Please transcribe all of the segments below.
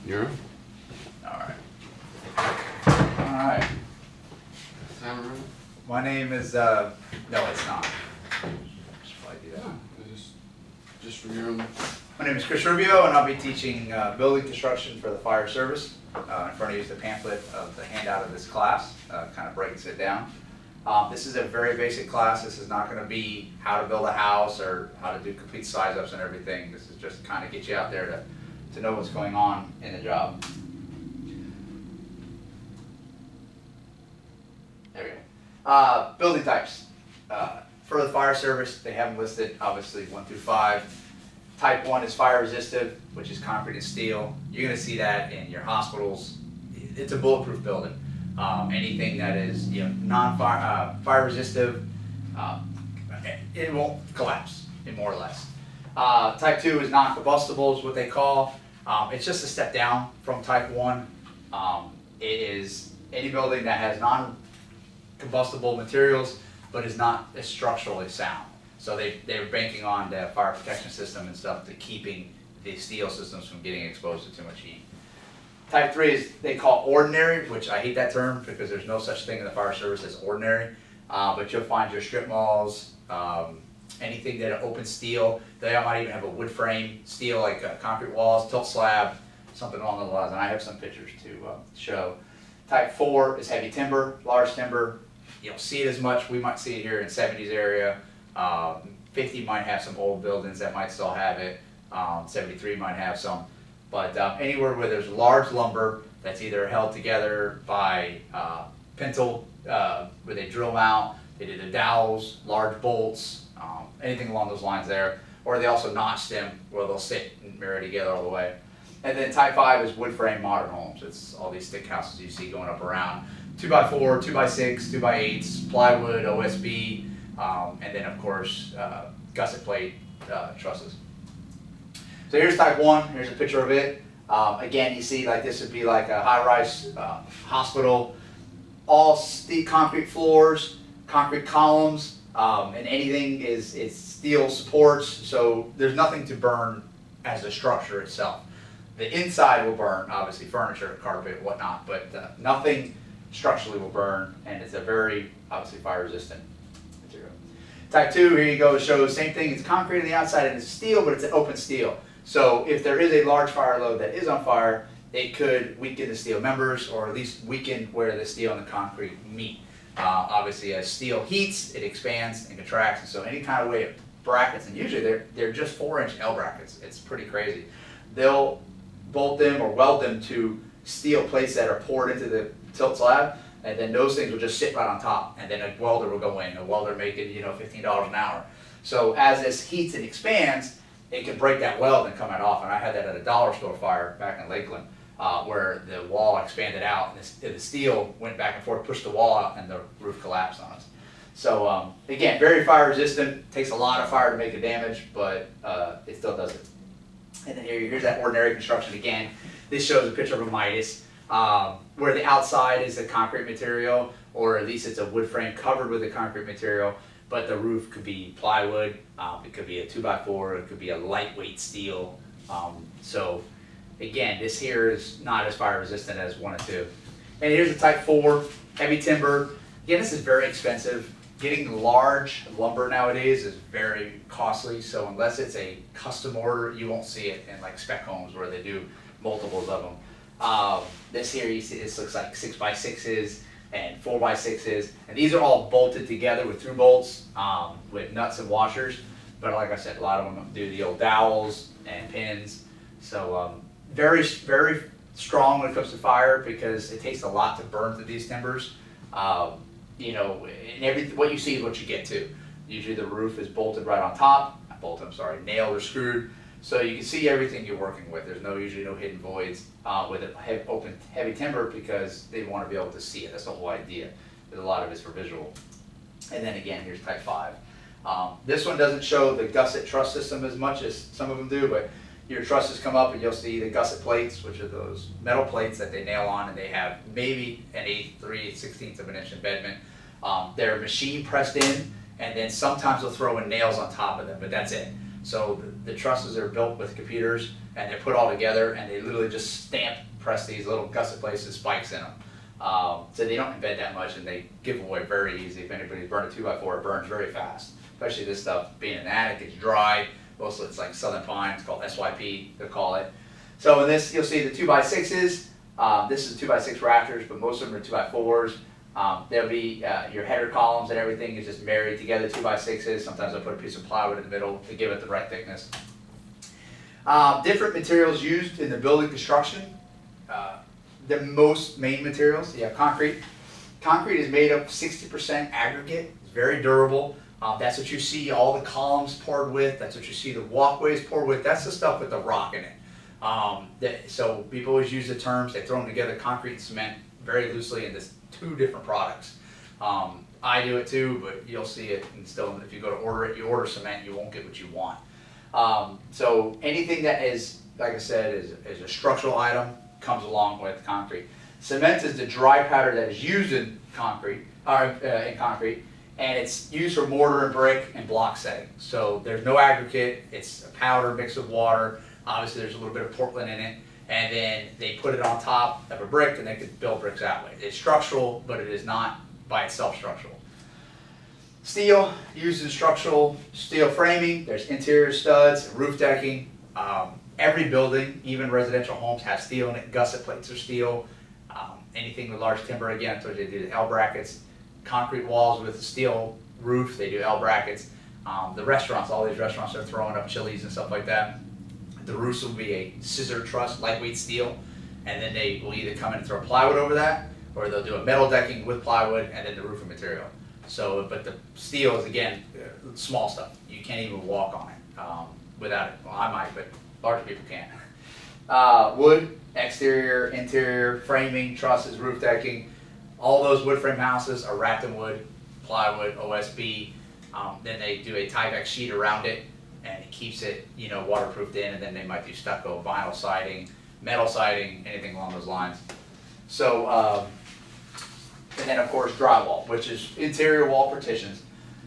You're on? Alright. Alright. Timer running? My name is, no it's not. Should probably do that. Yeah, just from your own. My name is Chris Rubio, and I'll be teaching building construction for the fire service. In front of you is the pamphlet of the handout of this class, kind of breaks it down. This is a very basic class. This is not going to be how to build a house or how to do complete size ups and everything. This is just kind of get you out there to know what's going on in the job. There we go. Building types. For the fire service, they have them listed obviously 1 through 5. Type 1 is fire resistive, which is concrete and steel. You're going to see that in your hospitals. It's a bulletproof building. Anything that is non-fire fire resistive, it won't collapse, more or less. Type 2 is non-combustible, is what they call. It's just a step down from type 1. It is any building that has non-combustible materials but is not as structurally sound. So they're banking on the fire protection system and stuff to keeping the steel systems from getting exposed to too much heat. Type 3 is they call ordinary, which I hate that term because there's no such thing in the fire service as ordinary. But you'll find your strip malls, anything that are open steel. They might even have a wood frame steel like concrete walls, tilt slab, something along those lines. And I have some pictures to show. Type 4 is heavy timber, large timber. You don't see it as much. We might see it here in 70s area. 50 might have some old buildings that might still have it. 73 might have some. But anywhere where there's large lumber that's either held together by pintle, where they drill out, they do the dowels, large bolts, anything along those lines there. Or they also notch them where they'll sit and mirror together all the way. And then type 5 is wood frame modern homes. It's all these thick houses you see going up around. 2x4, 2x6, 2x8s, plywood, OSB, and then of course gusset plate trusses. So here's type 1, here's a picture of it. Again, you see like this would be like a high-rise hospital, all concrete floors, concrete columns, and anything is steel supports, so there's nothing to burn as a structure itself. The inside will burn, obviously furniture, carpet, whatnot, but nothing structurally will burn, and it's a very, obviously, fire-resistant material. Type 2, here you go, shows same thing. It's concrete on the outside and it's steel, but it's an open steel. So if there is a large fire load that is on fire, it could weaken the steel members, or at least weaken where the steel and the concrete meet. Obviously, as steel heats, it expands and contracts, and so any kind of way of brackets, and usually they're just 4-inch L brackets. It's pretty crazy. They'll bolt them or weld them to steel plates that are poured into the tilt slab, and then those things will just sit right on top, and then a welder will go in, a welder making $15 an hour. So as this heats and expands, it can break that weld and come right off. And I had that at a dollar store fire back in Lakeland, where the wall expanded out and the steel went back and forth, pushed the wall out, and the roof collapsed on us. So again, very fire resistant, takes a lot of fire to make the damage, but it still does it. And then here's that ordinary construction again. This shows a picture of a Midas, where the outside is a concrete material, or at least it's a wood frame covered with a concrete material, but the roof could be plywood, it could be a 2x4, it could be a lightweight steel. So again, this here is not as fire resistant as 1 and 2. And here's a type 4, heavy timber. Again, this is very expensive. Getting large lumber nowadays is very costly, so unless it's a custom order, you won't see it in like spec homes where they do multiples of them. This here, you see, this looks like 6x6s and 4x6s, and these are all bolted together with through bolts with nuts and washers. But like I said, a lot of them do the old dowels and pins. So very, very strong when it comes to fire because it takes a lot to burn through these timbers. And what you see is what you get to. Usually the roof is bolted right on top. Nailed or screwed. So you can see everything you're working with. There's usually no hidden voids with a open heavy timber because they want to be able to see it. That's the whole idea. There's a lot of it's for visual. And then again, here's type 5. This one doesn't show the gusset truss system as much as some of them do, but your trusses come up and you'll see the gusset plates, which are those metal plates that they nail on, and they have maybe an 1/8 of an inch embedment. They're machine pressed in, and then sometimes they'll throw in nails on top of them, but that's it. So the trusses are built with computers, and they're put all together, and they literally just press these little gusset plates and spikes in them. So they don't embed that much, and they give away very easy. If anybody's burned a 2x4, it burns very fast. Especially this stuff being an attic, it's dry. Mostly it's like Southern Pine, it's called SYP, they call it. So in this, you'll see the 2x6s. This is 2x6 rafters, but most of them are 2x4s. There'll be your header columns and everything is just married together, 2x6s. Sometimes I'll put a piece of plywood in the middle to give it the right thickness. Different materials used in the building construction. The most main materials, you have concrete. Concrete is made up 60% aggregate. It's very durable. That's what you see all the columns poured with. That's what you see the walkways poured with. That's the stuff with the rock in it. So people always use the terms, they throw them together, concrete and cement, very loosely, and there's two different products. I do it too, but you'll see it, and still, if you go to order it, you order cement, you won't get what you want. So anything that is, like I said, is a structural item comes along with concrete. Cement is the dry powder that is used in concrete, and it's used for mortar and brick and block setting. So there's no aggregate, it's a powder mixed with water. Obviously there's a little bit of Portland in it, and then they put it on top of a brick and they could build bricks that way. It's structural, but it is not by itself structural. Steel, used in structural steel framing. There's interior studs, roof decking. Every building, even residential homes, have steel in it. Gusset plates are steel. Anything with large timber, again, I told you they do the L brackets. Concrete walls with a steel roof, they do L brackets. The restaurants, all these restaurants are throwing up Chili's and stuff like that. The roofs will be a scissor truss, lightweight steel, and then they will either come in and throw plywood over that, or they'll do a metal decking with plywood and then the roofing material. So, but the steel is, again, small stuff. You can't even walk on it without it. Well, I might, but larger people can't. Wood, exterior, interior, framing, trusses, roof decking. All those wood frame houses are wrapped in wood, plywood, OSB. Then they do a Tyvek sheet around it, and it keeps it, you know, waterproofed in. And then they might do stucco, vinyl siding, metal siding, anything along those lines. So, and then of course drywall, which is interior wall partitions.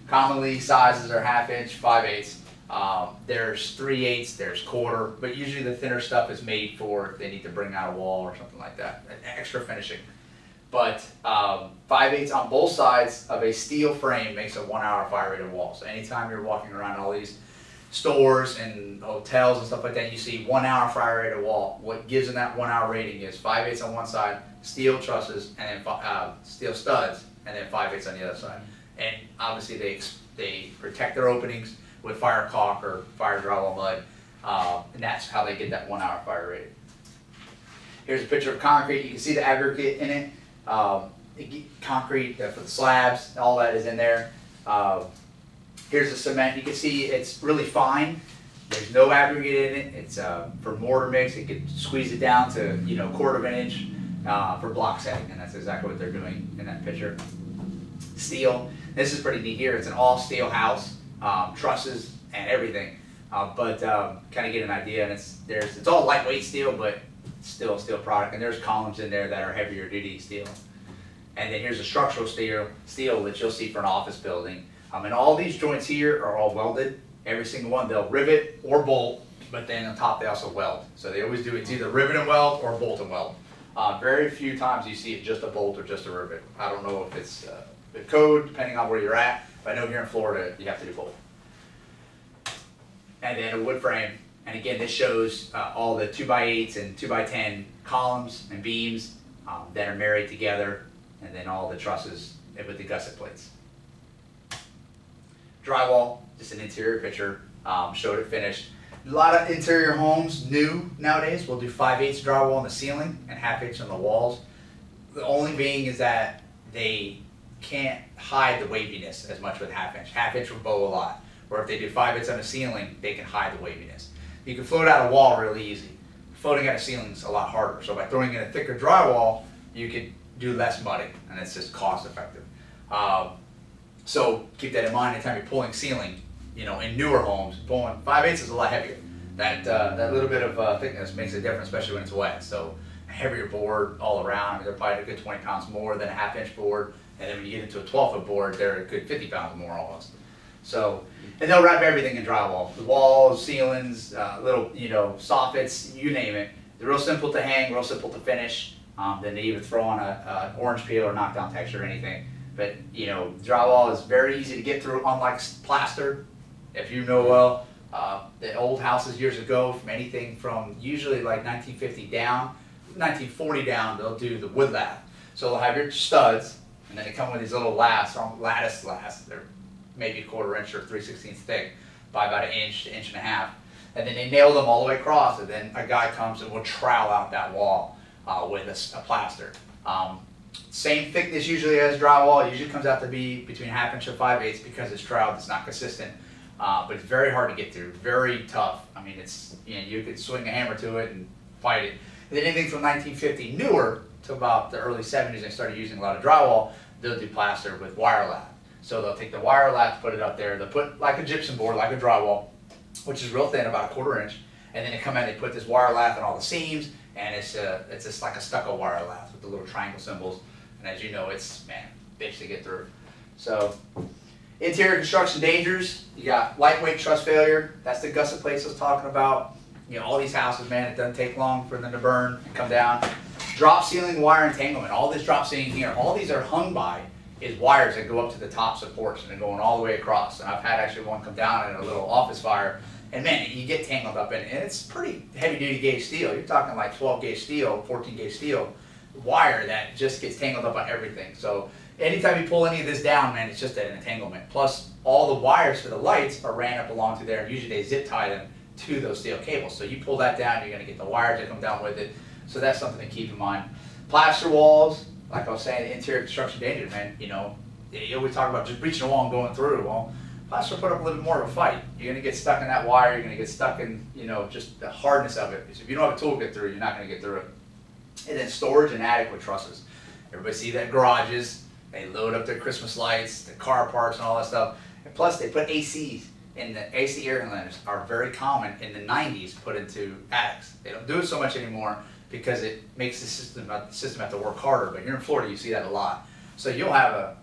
Commonly sizes are 1/2 inch, 5/8. There's 3/8, there's 1/4, but usually the thinner stuff is made for if they need to bring out a wall or something like that, extra finishing. But 5/8 on both sides of a steel frame makes a 1 hour fire rated wall. So anytime you're walking around all these stores and hotels and stuff like that, you see 1 hour fire rated wall. What gives them that 1 hour rating is 5/8 on one side, steel trusses, and then steel studs, and then 5/8 on the other side. And obviously they protect their openings with fire caulk or fire drywall mud, and that's how they get that 1 hour fire rating. Here's a picture of concrete. You can see the aggregate in it. Concrete for the slabs, all that is in there. Here's the cement. You can see it's really fine. There's no aggregate in it. It's for mortar mix. You can squeeze it down to, you know, 1/4 inch for block setting, and that's exactly what they're doing in that picture. Steel. This is pretty neat here. It's an all steel house, trusses and everything. But kind of get an idea, and it's all lightweight steel, but still a steel product. And there's columns in there that are heavier duty steel. And then here's a structural steel that you'll see for an office building. And all these joints here are all welded. Every single one, they'll rivet or bolt, but then on top they also weld. So they always do it's either rivet and weld or bolt and weld. Very few times you see it just a bolt or just a rivet. I don't know if it's the code, depending on where you're at, but I know here in Florida you have to do both. And then a wood frame. And again, this shows all the 2x8s and 2x10 columns and beams that are married together, and then all the trusses with the gusset plates. Drywall, just an interior picture, showed it finished. A lot of interior homes, new nowadays, will do 5/8 drywall on the ceiling and 1/2 inch on the walls. The only being is that they can't hide the waviness as much with 1/2 inch. 1/2 inch will bow a lot. Or if they do 5/8 on the ceiling, they can hide the waviness. You can float out a wall really easy. Floating out a ceiling is a lot harder. So by throwing in a thicker drywall, you could do less mudding, and it's just cost effective. So keep that in mind anytime you're pulling ceiling. You know, in newer homes, pulling 5/8 is a lot heavier. That little bit of thickness makes a difference, especially when it's wet. So a heavier board all around. I mean, they're probably a good 20 pounds more than a 1/2 inch board. And then when you get into a 12-foot board, they're a good 50 pounds more almost. So, and they'll wrap everything in drywall. The walls, ceilings, little, soffits, you name it. They're real simple to hang, real simple to finish. Then they either throw on an orange peel or knockdown texture or anything. But, drywall is very easy to get through, unlike plaster. If you know well, the old houses years ago, from anything from usually like 1950 down, 1940 down, they'll do the wood lath. So they'll have your studs, and then they come with these little lattice laths. They're maybe 1/4 inch or 3/16 thick by about an inch to inch and a half. And then they nail them all the way across, and then a guy comes and will trowel out that wall with a plaster. Same thickness usually as drywall. It usually comes out to be between 1/2 inch and 5/8 because it's troweled. It's not consistent, but it's very hard to get through. Very tough. I mean, it's you could swing a hammer to it and fight it. And then anything from 1950 newer to about the early 70s, they started using a lot of drywall. They'll do plaster with wire lath. So they'll take the wire lath, put it up there. They'll put like a gypsum board, like a drywall, which is real thin, about 1/4 inch. And then they come in, they put this wire lath on all the seams, and it's just like a stucco wire lath with the little triangle symbols. And as you know, it's, man, bitch to get through. So, interior construction dangers. You got lightweight truss failure. That's the gusset plates I was talking about. All these houses, man, it doesn't take long for them to burn and come down. Drop ceiling wire entanglement. All this drop ceiling here, all these are hung by is wires that go up to the top supports and they're going all the way across. And I've had actually one come down in a little office fire, and man, you get tangled up in it. And it's pretty heavy duty gauge steel. You're talking like 12 gauge steel, 14 gauge steel wire that just gets tangled up on everything. So anytime you pull any of this down, man, it's just an entanglement. Plus all the wires for the lights are ran up along through there, and usually they zip tie them to those steel cables. So you pull that down, you're going to get the wires that come down with it. So that's something to keep in mind. Plaster walls, like I was saying, interior construction danger, man. You always talk about just breaching a wall and going through. Well, plaster put up a little bit more of a fight. You're going to get stuck in that wire. You're going to get stuck in, just the hardness of it. Because if you don't have a tool to get through, you're not going to get through it. And then storage and attic with trusses. Everybody see that garages. They load up their Christmas lights, the car parts, and all that stuff. And plus, they put ACs. And the AC air handlers are very common in the 90s put into attics. They don't do it so much anymore because it makes the system have to work harder. But here in Florida, you see that a lot. So you'll have a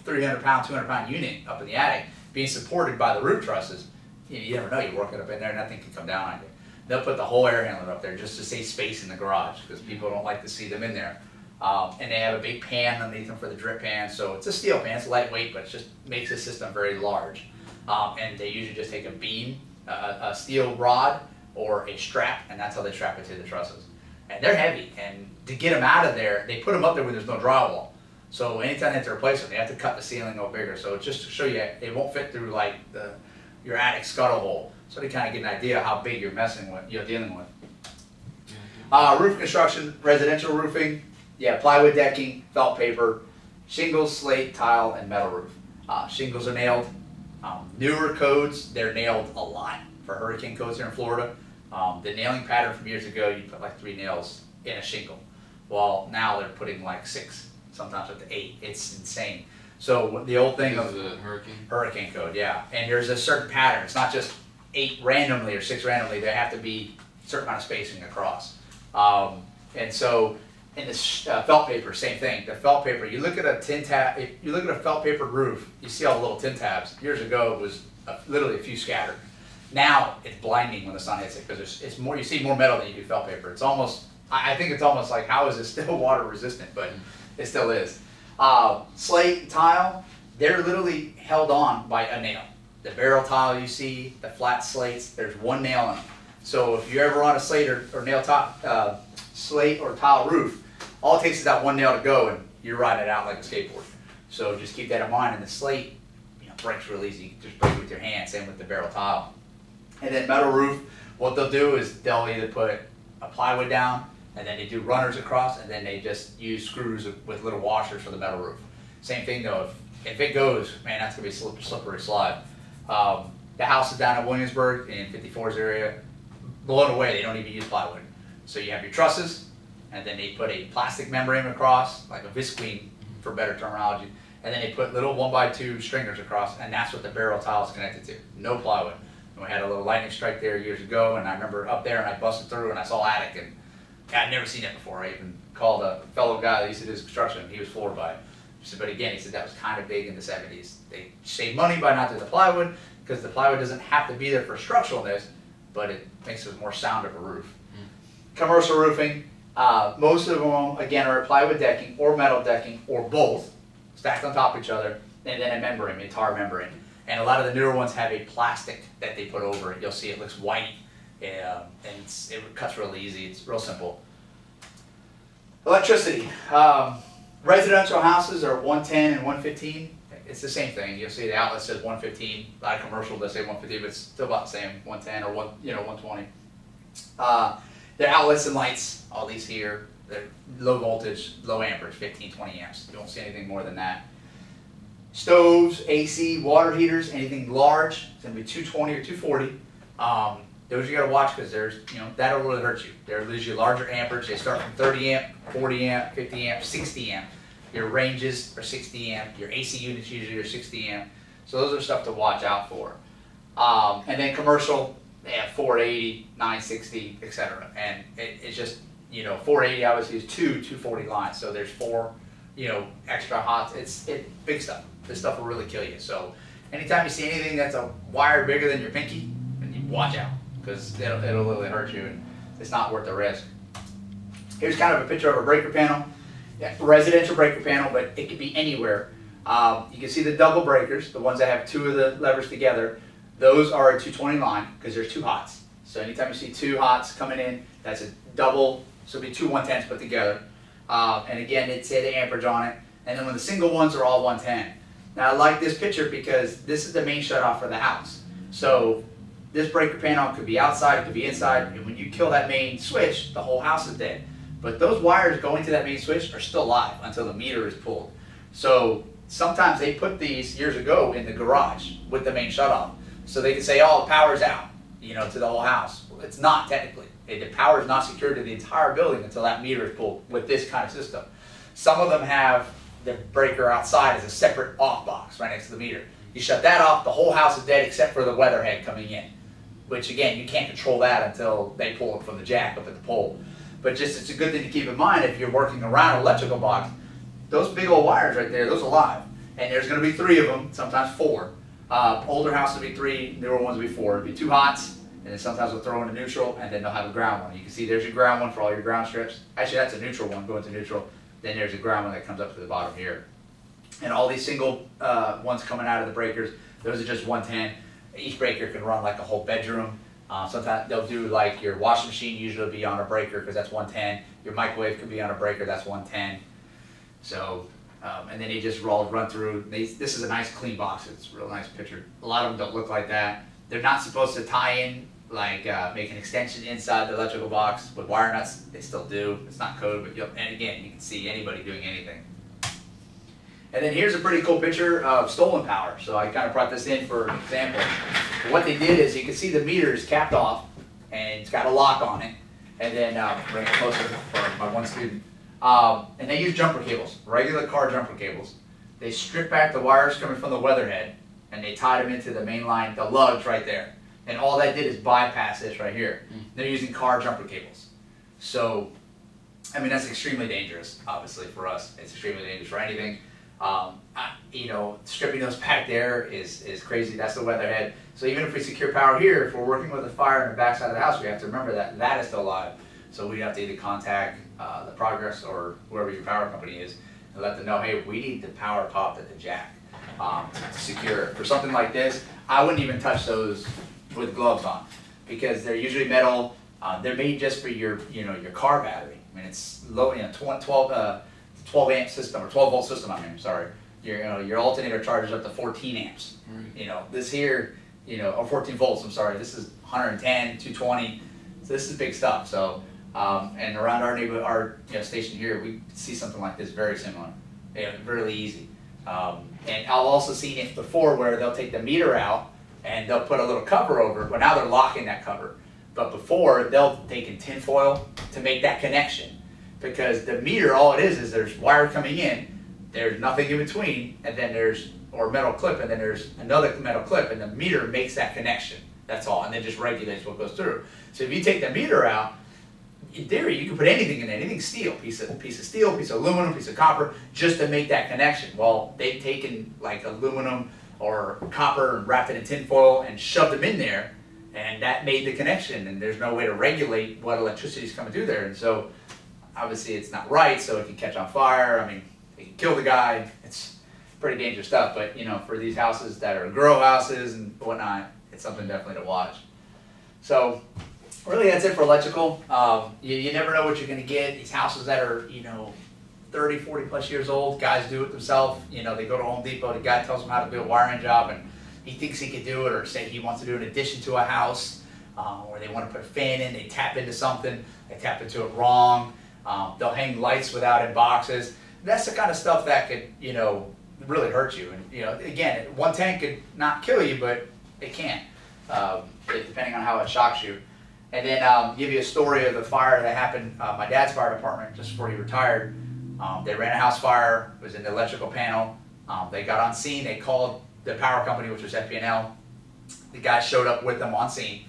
300-pound, 200-pound unit up in the attic being supported by the roof trusses. You never know. You work it up in there, nothing can come down on you. They'll put the whole air handler up there just to save space in the garage because people don't like to see them in there. And they have a big pan underneath them for the drip pan. So it's a steel pan. It's lightweight, but it just makes the system very large. And they usually just take a beam, a steel rod, or a strap, and that's how they strap it to the trusses. And they're heavy, and to get them out of there, they put them up there when there's no drywall. So anytime they have to replace them, they have to cut the ceiling no bigger. So just to show you, it won't fit through like your attic scuttle hole. So to kind of get an idea of how big you're messing with, you're dealing with. Roof construction, residential roofing, plywood decking, felt paper, shingles, slate, tile, and metal roof. Shingles are nailed. Newer codes, they're nailed a lot for hurricane codes here in Florida. The nailing pattern from years ago, you put like 3 nails in a shingle. Well, now they're putting like 6, sometimes up to 8. It's insane. So the old thing of the hurricane code, yeah. And there's a certain pattern. It's not just 8 randomly or 6 randomly. They have to be a certain amount of spacing across. And so in this felt paper, same thing. The felt paper, you look at a tin tab, if you look at a felt paper roof, you see all the little tin tabs. Years ago, it was literally a few scattered. Now it's blinding when the sun hits it because it's more. You see more metal than you do felt paper. It's almost. I think it's almost like, how is it still water resistant? But it still is. Slate tile, they're literally held on by a nail. The barrel tile you see, the flat slates, there's 1 nail in them. So if you're ever on a slate or nail top slate or tile roof, all it takes is that 1 nail to go, and you're riding it out like a skateboard. So just keep that in mind. And the slate, breaks real easy. You can just break it with your hand. Same with the barrel tile. And then metal roof, what they'll do is they'll either put a plywood down, and then they do runners across, and then they just use screws with little washers for the metal roof. Same thing though, if it goes, man, that's gonna be a slippery slide. The house is down in Williamsburg in 54's area. Blown away, they don't even use plywood. So you have your trusses, and then they put a plastic membrane across, like a visqueen for better terminology, and then they put little 1x2 stringers across, and that's what the barrel tile is connected to. No plywood. And we had a little lightning strike there years ago, and I remember up there, and I busted through, and I saw attic, and I'd never seen it before. I even called a fellow guy that used to do this construction, and he was floored by it. So, but again, he said that was kind of big in the 70s. They saved money by not doing the plywood, because the plywood doesn't have to be there for structuralness, but it makes it more sound of a roof. Commercial roofing, most of them, again, are plywood decking or metal decking or both, stacked on top of each other, and then a membrane, a tar membrane. And a lot of the newer ones have a plastic that they put over it. You'll see it looks white, and it cuts really easy. It's real simple. Electricity. Residential houses are 110 and 115. It's the same thing. You'll see the outlet says 115. A lot of commercial does say 150, but it's still about the same, 110 or 120. Their outlets and lights, all these here, they're low voltage, low amperage, 15, 20 amps. You won't see anything more than that. Stoves, AC, water heaters, anything large, it's going to be 220 or 240. Those you got to watch, because there's, that'll really hurt you. They're usually larger amperage. They start from 30 amp, 40 amp, 50 amp, 60 amp. Your ranges are 60 amp. Your AC units usually are 60 amp. So those are stuff to watch out for. And then commercial, they have 480, 960, etc. And it's just, 480 obviously is two 240 lines. So there's 4, extra hots. It's big stuff. This stuff will really kill you. So anytime you see anything that's a wire bigger than your pinky, then you watch out, because it'll really hurt you, and it's not worth the risk. Here's kind of a picture of a breaker panel. Yeah, residential breaker panel, but it could be anywhere. You can see the double breakers, the ones that have 2 of the levers together. Those are a 220 line, because there's 2 hots. So anytime you see 2 hots coming in, that's a double, so it'll be 2 110s put together. And again, it'd say the amperage on it. And then when the single ones are all 110. Now I like this picture because this is the main shutoff for the house. So this breaker panel could be outside, it could be inside, and when you kill that main switch, the whole house is dead. But those wires going to that main switch are still live until the meter is pulled. So sometimes they put these years ago in the garage with the main shutoff, so they can say, oh, the power's out, to the whole house. Well, it's not technically. The power is not secured to the entire building until that meter is pulled with this kind of system. Some of them have the breaker outside as a separate off box right next to the meter. You shut that off, the whole house is dead except for the weather head coming in, which again, you can't control that until they pull it from the jack up at the pole. But just, it's a good thing to keep in mind if you're working around an electrical box. Those big old wires right there, those are live. And there's going to be 3 of them, sometimes 4. Older houses will be 3, newer ones will be 4. It'll be 2 hots, and then sometimes they'll throw in a neutral, and then they'll have a ground one. You can see there's your ground one for all your ground strips. Actually, that's a neutral one, going to neutral. Then there's a ground one that comes up to the bottom here. And all these single ones coming out of the breakers, those are just 110. Each breaker can run like a whole bedroom. Sometimes they'll do like your washing machine usually will be on a breaker, because that's 110. Your microwave could be on a breaker, that's 110. So, and then you just run through. This is a nice clean box. It's a real nice picture. A lot of them don't look like that. They're not supposed to tie in, like make an extension inside the electrical box with wire nuts. They still do. It's not code, but and again, you can see anybody doing anything. And then here's a pretty cool picture of stolen power. So I kind of brought this in for an example. But what they did is, you can see the meter is capped off, and it's got a lock on it. And then, bring it closer for my one student. And they use jumper cables, regular car jumper cables. They strip back the wires coming from the weatherhead, and they tied them into the main line, the lugs right there. And all that did is bypass this right here. They're using car jumper cables. So, I mean, that's extremely dangerous, obviously, for us. It's extremely dangerous for anything. Stripping those back there is crazy. That's the weatherhead. So even if we secure power here, if we're working with a fire in the backside of the house, we have to remember that that is still live. So we have to either contact the Progress or whoever your power company is and let them know, hey, we need the power popped at the jack to secure it. For something like this, I wouldn't even touch those with gloves on, because they're usually metal. They're made just for your your car battery. I mean, it's low, 12 amp system, or 12 volt system, sorry. Your alternator charges up to 14 amps. Right. This here, or 14 volts, I'm sorry. This is 110, 220. So this is big stuff. So, and around our neighborhood, our station here, we see something like this very similar. Really easy. And I've also seen it before where they'll take the meter out and they'll put a little cover over it. Well, now they're locking that cover. But before, they'll take in tin foil to make that connection. Because the meter, all it is there's wire coming in, there's nothing in between, and then or metal clip, and then there's another metal clip, and the meter makes that connection. That's all, and then just regulates what goes through. So if you take the meter out, in theory, you can put anything in there, anything steel, piece of steel, piece of aluminum, piece of copper, just to make that connection. Well, they've taken like aluminum or copper and wrapped it in tin foil and shoved them in there, and that made the connection, and there's no way to regulate what electricity is coming through there. And so obviously it's not right, so it can catch on fire. I mean, it can kill the guy. It's pretty dangerous stuff, but you know, for these houses that are grow houses and whatnot, it's something definitely to watch. So really that's it for electrical. You never know what you're going to get. These houses that are, you know, 30, 40 plus years old, guys do it themselves. You know, they go to Home Depot, the guy tells them how to do a wiring job, and he thinks he can do it, or say he wants to do an addition to a house, or they want to put a fan in, they tap into something, they tap into it wrong. They'll hang lights without in boxes. That's the kind of stuff that could, you know, really hurt you. And, you know, again, one tank could not kill you, but it can, depending on how it shocks you. And then give you a story of the fire that happened, my dad's fire department, just before he retired. They ran a house fire, it was in the electrical panel. They got on scene, they called the power company, which was FP&L. The guy showed up with them on scene,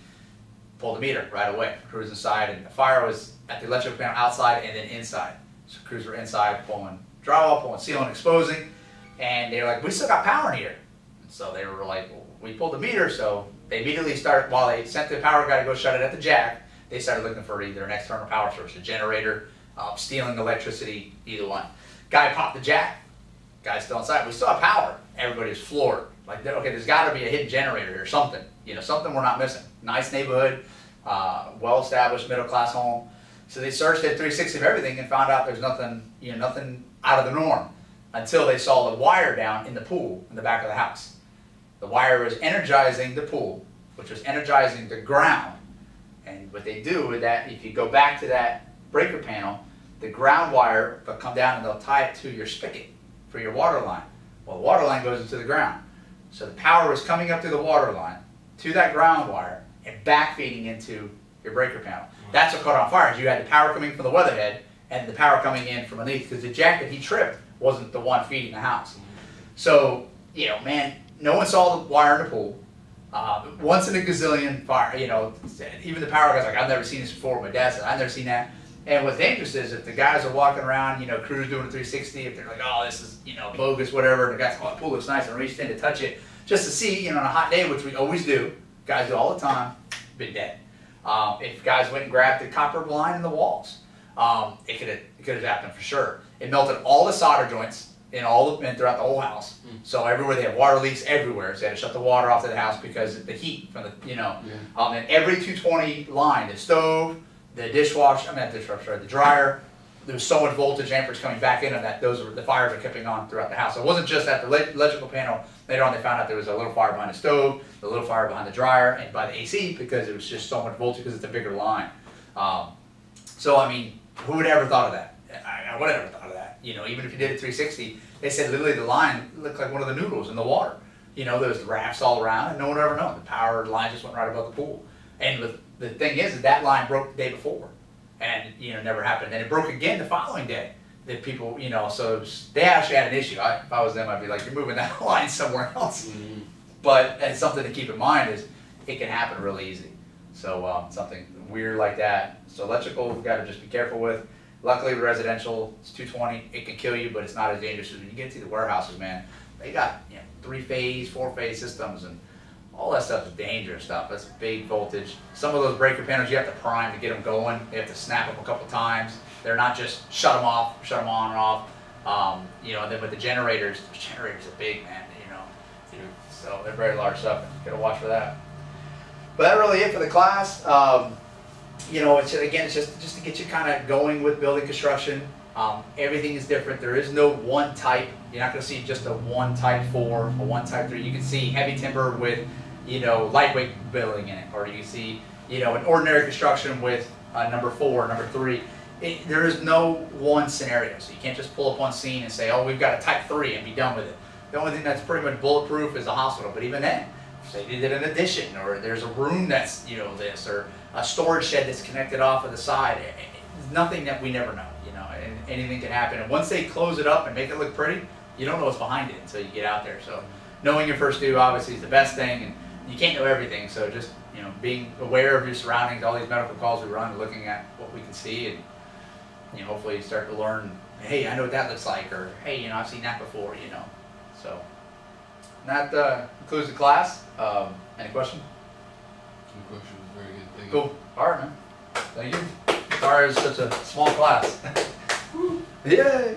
pulled the meter right away, crews inside, and the fire was at the electrical panel outside and then inside. So crews were inside pulling drywall, pulling sealing, exposing, and they were like, we still got power in here. And so they were like, well, we pulled the meter, so they immediately started, while they sent the power guy to go shut it at the jack, they started looking for either an external power source, a generator, stealing electricity, either one. Guy popped the jack, guy's still inside. We still have power. Everybody was floored. Like, okay, there's got to be a hidden generator or something. You know, something we're not missing. Nice neighborhood, well-established middle-class home. So they searched at 360 of everything and found out there's nothing, you know, nothing out of the norm, until they saw the wire down in the pool in the back of the house. The wire was energizing the pool, which was energizing the ground. And what they do with that, if you go back to that breaker panel, the ground wire will come down and they'll tie it to your spigot for your water line. Well, the water line goes into the ground. So the power was coming up through the water line to that ground wire and back feeding into your breaker panel. That's what caught on fire. You had the power coming from the weatherhead and the power coming in from underneath, because the jack that he tripped wasn't the one feeding the house. So, you know, man, no one saw the wire in the pool. Once in a gazillion fire, you know, even the power guy's like, I've never seen this before. My dad said, I've never seen that. And what's dangerous is if the guys are walking around, you know, crews doing a 360, if they're like, oh, this is, you know, bogus, whatever, and the guy's like, oh, the pool looks nice, and reached in to touch it just to see, you know, on a hot day, which we always do, guys do all the time, been dead. If guys went and grabbed the copper line in the walls, it could have happened for sure. It melted all the solder joints in and throughout the whole house. So everywhere they have water leaks everywhere, so they had to shut the water off to the house because of the heat from the, you know, and every 220 line, the stove, the dishwasher, the dryer, there was so much voltage amperage coming back in, and that the fires were keeping on throughout the house. So it wasn't just at the electrical panel. Later on, they found out there was a little fire behind the stove, a little fire behind the dryer, and by the AC, because it was just so much voltage because it's a bigger line. So I mean, who would have ever thought of that? I would have never thought of that. You know, even if you did it 360, they said literally the line looked like one of the noodles in the water. You know, there's rafts all around, and no one would ever know. The power line just went right above the pool. And the thing is that line broke the day before, and you know, never happened. And it broke again the following day. That people, you know, so they actually had an issue. If I was them, I'd be like, you're moving that line somewhere else. But it's something to keep in mind is it can happen really easy. So something weird like that. So electrical, we've got to just be careful with. Luckily, with residential, it's 220. It can kill you, but it's not as dangerous as when you get to the warehouses, man. They got, you know, 3-phase, 4-phase systems, and all that stuff is dangerous stuff. That's big voltage. Some of those breaker panels you have to prime to get them going. You have to snap them a couple times. They're not just shut them off, shut them on and off. You know, and then with the generators are big, man. You know, so they're very large stuff. You gotta watch for that. But that's really it for the class. You know, it's just to get you kind of going with building construction. Everything is different. There is no one type. You're not going to see just a one type 4, a one type 3. You can see heavy timber with, you know, lightweight building in it, or you can see, you know, an ordinary construction with number 4, number 3. There is no one scenario, so you can't just pull up on scene and say, oh, we've got a type 3 and be done with it. The only thing that's pretty much bulletproof is a hospital, but even then, say they did an addition, or there's a room that's, you know, this, or a storage shed that's connected off of the side. Nothing that we never know, you know, and anything can happen. And once they close it up and make it look pretty, you don't know what's behind it until you get out there. So knowing your first due obviously is the best thing, and you can't know everything, so just you know, being aware of your surroundings, all these medical calls we run, looking at what we can see, and you know, hopefully you start to learn, hey, I know what that looks like, or hey, you know, I've seen that before, you know. So that concludes the class. Any questions? No questions. Very good. Thank you. Cool. All right, man. Thank you. Sorry it's such a small class. Yay!